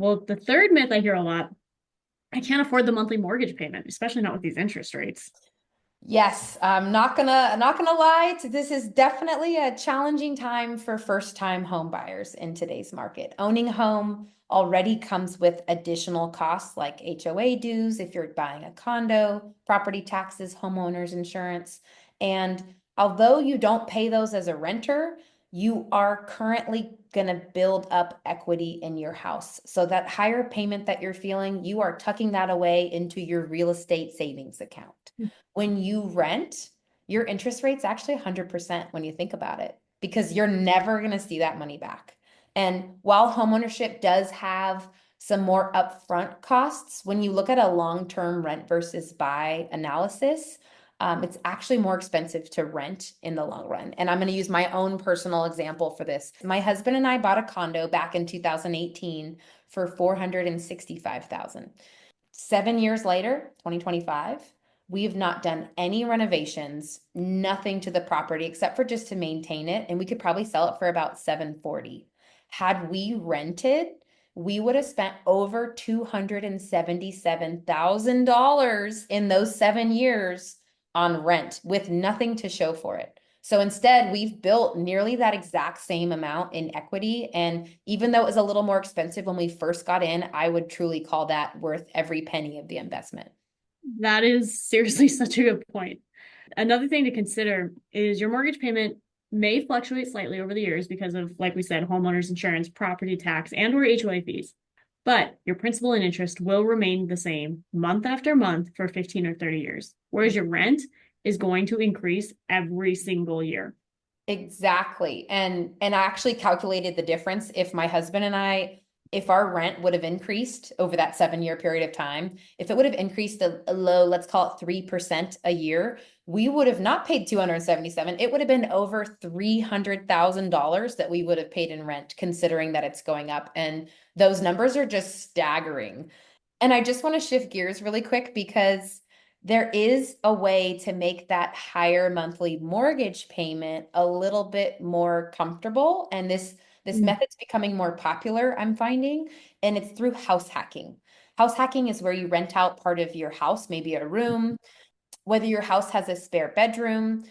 Well, the third myth I hear a lot, I can't afford the monthly mortgage payment, especially not with these interest rates. Yes, I'm not gonna lie. This is definitely a challenging time for first-time home buyers in today's market. Owning a home already comes with additional costs like HOA dues if you're buying a condo, property taxes, homeowners insurance. And although you don't pay those as a renter, you are currently gonna build up equity in your house. So that higher payment that you're feeling, you are tucking that away into your real estate savings account. When you rent, your interest rate's actually 100% when you think about it, because you're never going to see that money back. And while homeownership does have some more upfront costs, when you look at a long-term rent versus buy analysis, it's actually more expensive to rent in the long run. And I'm going to use my own personal example for this. My husband and I bought a condo back in 2018 for 465,000. 7 years later, 2025, we have not done any renovations, nothing to the property except for just to maintain it, and we could probably sell it for about 740. Had we rented, we would have spent over $277,000 in those 7 years on rent with nothing to show for it. So instead, we've built nearly that exact same amount in equity. And even though it was a little more expensive when we first got in, I would truly call that worth every penny of the investment. That is seriously such a good point. Another thing to consider is your mortgage payment may fluctuate slightly over the years because of, like we said, homeowners insurance, property tax, and or HOA fees. But your principal and interest will remain the same month after month for 15 or 30 years, whereas your rent is going to increase every single year. Exactly. And I actually calculated the difference if my husband and I, if our rent would have increased over that 7 year period of time, if it would have increased a low, let's call it 3% a year, we would have not paid 277. It would have been over $300,000 that we would have paid in rent, considering that it's going up. And those numbers are just staggering. And I just want to shift gears really quick because there is a way to make that higher monthly mortgage payment a little bit more comfortable. And this Mm. method's becoming more popular, I'm finding, and it's through house hacking. House hacking is where you rent out part of your house, maybe a room, whether your house has a spare bedroom.